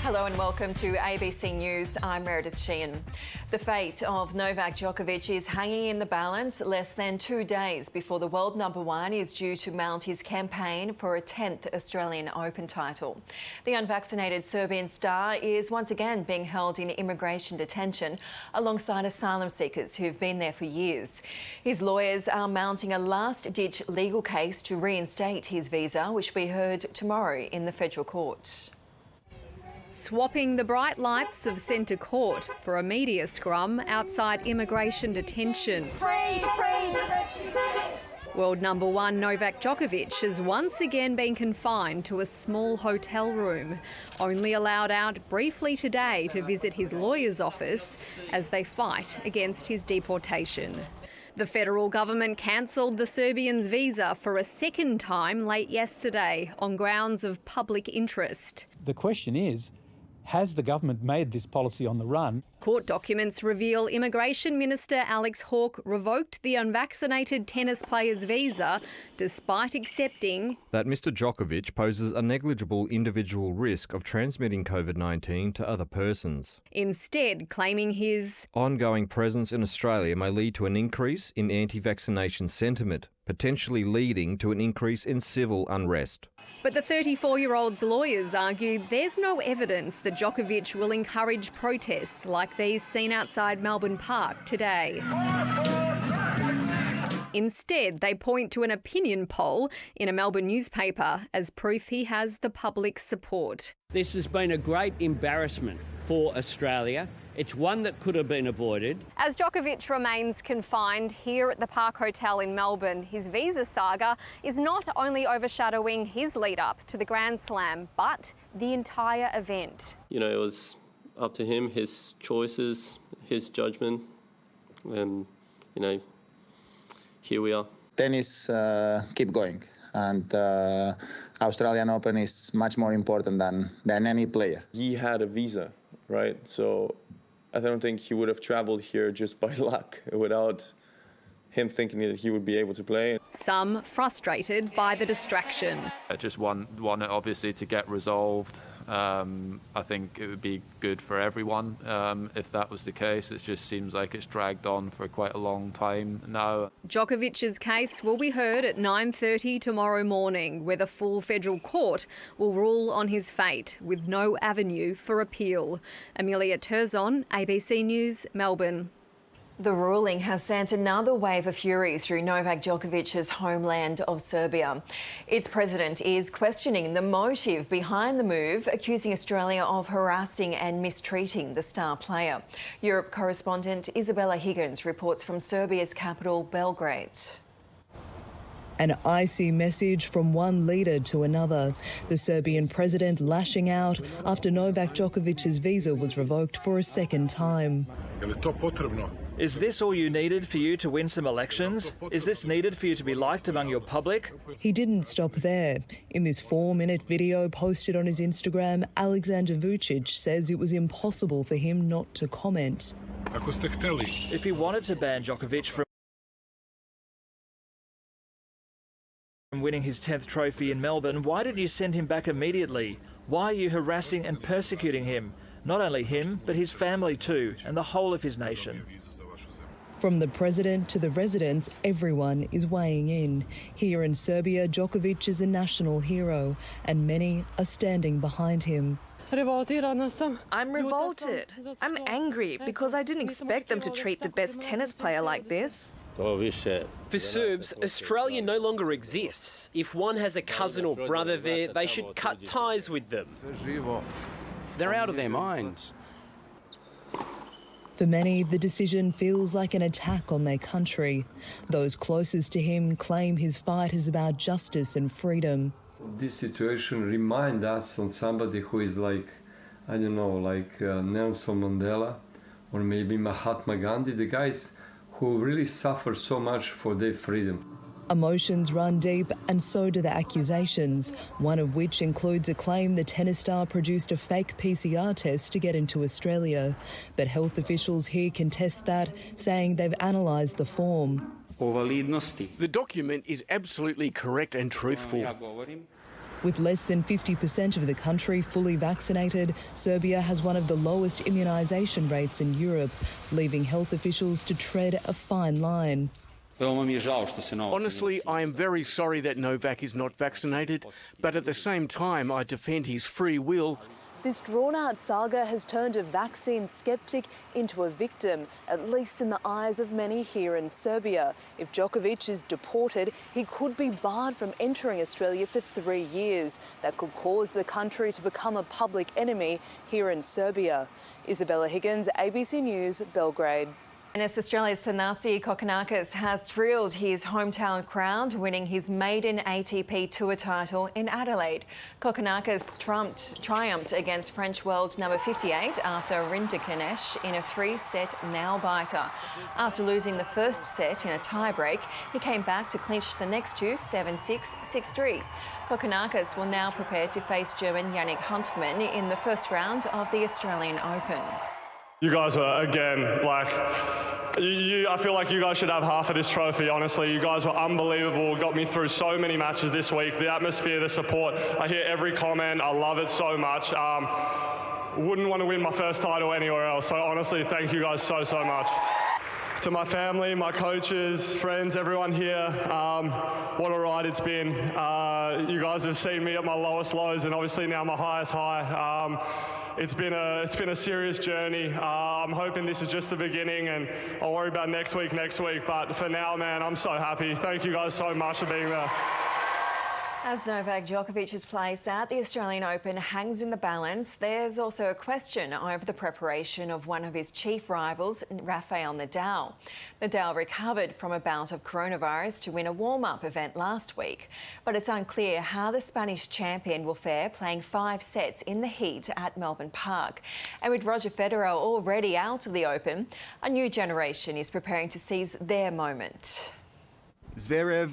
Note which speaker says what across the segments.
Speaker 1: Hello and welcome to ABC News. I'm Meredith Sheehan. The fate of Novak Djokovic is hanging in the balance less than 2 days before the world number one is due to mount his campaign for a 10th Australian Open title. The unvaccinated Serbian star is once again being held in immigration detention alongside asylum seekers who've been there for years. His lawyers are mounting a last-ditch legal case to reinstate his visa, which will be heard tomorrow in the federal court.
Speaker 2: Swapping the bright lights of centre court for a media scrum outside immigration detention.
Speaker 3: Free, free.
Speaker 2: World number one Novak Djokovic has once again been confined to a small hotel room, only allowed out briefly today to visit his lawyer's office as they fight against his deportation. The federal government cancelled the Serbian's visa for a second time late yesterday on grounds of public interest.
Speaker 4: The question is, has the government made this policy on the run?
Speaker 2: Court documents reveal Immigration Minister Alex Hawke revoked the unvaccinated tennis player's visa despite accepting
Speaker 5: that Mr Djokovic poses a negligible individual risk of transmitting COVID-19 to other persons.
Speaker 2: Instead, claiming his
Speaker 5: ongoing presence in Australia may lead to an increase in anti-vaccination sentiment, potentially leading to an increase in civil unrest.
Speaker 2: But the 34-year-old's lawyers argue there's no evidence that Djokovic will encourage protests like these seen outside Melbourne Park today. Instead, they point to an opinion poll in a Melbourne newspaper as proof he has the public's support.
Speaker 6: This has been a great embarrassment for Australia. It's one that could have been avoided.
Speaker 2: As Djokovic remains confined here at the Park Hotel in Melbourne, his visa saga is not only overshadowing his lead-up to the Grand Slam, but the entire event.
Speaker 7: You know, it was up to him, his choices, his judgment, and, you know, here we are.
Speaker 8: Tennis keep going, and Australian Open is much more important than any player.
Speaker 9: He had a visa, right? So I don't think he would have travelled here just by luck without him thinking that he would be able to play.
Speaker 2: Some frustrated by the distraction.
Speaker 10: I just want it obviously to get resolved. I think it would be good for everyone if that was the case. It just seems like it's dragged on for quite a long time now.
Speaker 2: Djokovic's case will be heard at 9:30 tomorrow morning, where the full federal court will rule on his fate with no avenue for appeal. Amelia Terzon, ABC News, Melbourne.
Speaker 1: The ruling has sent another wave of fury through Novak Djokovic's homeland of Serbia. Its president is questioning the motive behind the move, accusing Australia of harassing and mistreating the star player. Europe correspondent Isabella Higgins reports from Serbia's capital, Belgrade.
Speaker 11: An icy message from one leader to another. The Serbian president lashing out after Novak Djokovic's visa was revoked for a second time.
Speaker 12: Is this all you needed for you to win some elections? Is this needed for you to be liked among your public?
Speaker 11: He didn't stop there. In this 4-minute video posted on his Instagram, Alexander Vucic says it was impossible for him not to comment.
Speaker 12: If you wanted to ban Djokovic from winning his 10th trophy in Melbourne, why didn't you send him back immediately? Why are you harassing and persecuting him? Not only him, but his family too, and the whole of his nation.
Speaker 11: From the president to the residents, everyone is weighing in. Here in Serbia, Djokovic is a national hero, and many are standing behind him.
Speaker 13: I'm revolted. I'm angry because I didn't expect them to treat the best tennis player like this.
Speaker 14: For Serbs, Australia no longer exists. If one has a cousin or brother there, they should cut ties with them.
Speaker 15: They're out of their minds.
Speaker 11: For many, the decision feels like an attack on their country. Those closest to him claim his fight is about justice and freedom.
Speaker 16: This situation reminds us on somebody who is like, I don't know, like Nelson Mandela or maybe Mahatma Gandhi, the guys who really suffer so much for their freedom.
Speaker 11: Emotions run deep, and so do the accusations, one of which includes a claim the tennis star produced a fake PCR test to get into Australia. But health officials here contest that, saying they've analysed the form.
Speaker 15: The document is absolutely correct and truthful.
Speaker 11: With less than 50% of the country fully vaccinated, Serbia has one of the lowest immunisation rates in Europe, leaving health officials to tread a fine line.
Speaker 15: Honestly, I am very sorry that Novak is not vaccinated, but at the same time, I defend his free will.
Speaker 11: This drawn-out saga has turned a vaccine sceptic into a victim, at least in the eyes of many here in Serbia. If Djokovic is deported, he could be barred from entering Australia for 3 years. That could cause the country to become a public enemy here in Serbia. Isabella Higgins, ABC News, Belgrade.
Speaker 1: Tennis Australia's Thanasi Kokkinakis has thrilled his hometown crowd, winning his maiden ATP Tour title in Adelaide. Kokkinakis triumphed against French world number 58 after Rinderknecht in a 3-set nail-biter. After losing the first set in a tie-break, he came back to clinch the next two 7-6, 6-3. Kokkinakis will now prepare to face German Yannick Hanfmann in the first round of the Australian Open.
Speaker 17: You guys were, again, I feel like you guys should have half of this trophy, honestly. You guys were unbelievable, got me through so many matches this week. The atmosphere, the support, I hear every comment, I love it so much. Wouldn't want to win my first title anywhere else, so honestly, thank you guys so, so much. To my family, my coaches, friends, everyone here, what a ride it's been. You guys have seen me at my lowest lows and obviously now my highest high. It's been a serious journey. I'm hoping this is just the beginning and I'll worry about next week. But for now, man, I'm so happy. Thank you guys so much for being there.
Speaker 1: As Novak Djokovic's place at the Australian Open hangs in the balance, there's also a question over the preparation of one of his chief rivals, Rafael Nadal. Nadal recovered from a bout of coronavirus to win a warm-up event last week, but it's unclear how the Spanish champion will fare playing 5 sets in the heat at Melbourne Park. And with Roger Federer already out of the Open, a new generation is preparing to seize their moment.
Speaker 18: Zverev,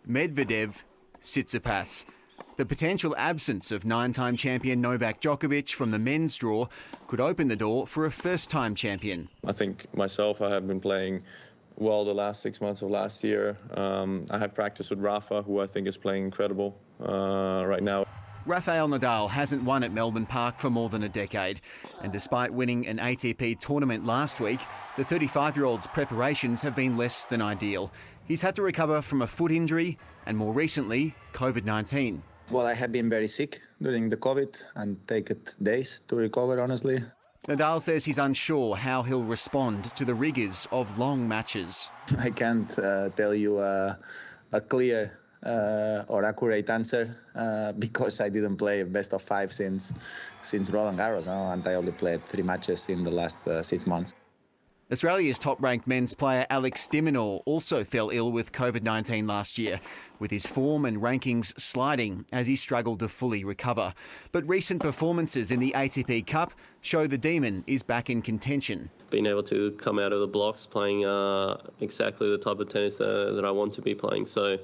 Speaker 18: Medvedev, Tsitsipas. The potential absence of 9-time champion Novak Djokovic from the men's draw could open the door for a first-time champion.
Speaker 9: I think myself, I have been playing well the last 6 months of last year. I have practiced with Rafa, who I think is playing incredible right now.
Speaker 18: Rafael Nadal hasn't won at Melbourne Park for more than a decade. And despite winning an ATP tournament last week, the 35-year-old's preparations have been less than ideal. He's had to recover from a foot injury and more recently, COVID-19.
Speaker 8: Well, I have been very sick during the COVID and taken days to recover, honestly.
Speaker 18: Nadal says he's unsure how he'll respond to the rigours of long matches.
Speaker 8: I can't tell you a clear or accurate answer because I didn't play best of 5 since Roland Garros, and I only played 3 matches in the last 6 months.
Speaker 18: Australia's top-ranked men's player Alex de Minaur also fell ill with COVID-19 last year, with his form and rankings sliding as he struggled to fully recover. But recent performances in the ATP Cup show the Demon is back in contention.
Speaker 7: Being able to come out of the blocks playing exactly the type of tennis that I want to be playing. So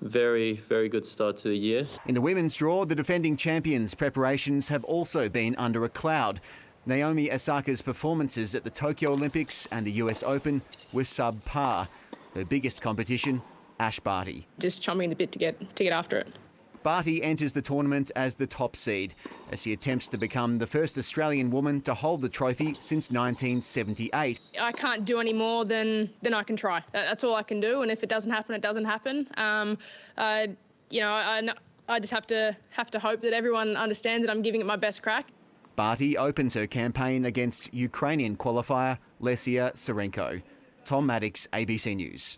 Speaker 7: very, very good start to the year.
Speaker 18: In the women's draw, the defending champions' preparations have also been under a cloud. Naomi Osaka's performances at the Tokyo Olympics and the US Open were subpar. Her biggest competition, Ash Barty.
Speaker 19: Just chomping the bit to get after it.
Speaker 18: Barty enters the tournament as the top seed as she attempts to become the first Australian woman to hold the trophy since 1978.
Speaker 19: I can't do any more than I can try. That's all I can do, and if it doesn't happen, it doesn't happen. I just have to hope that everyone understands that I'm giving it my best crack.
Speaker 18: Barty opens her campaign against Ukrainian qualifier Lesia Serenko. Tom Maddox, ABC News.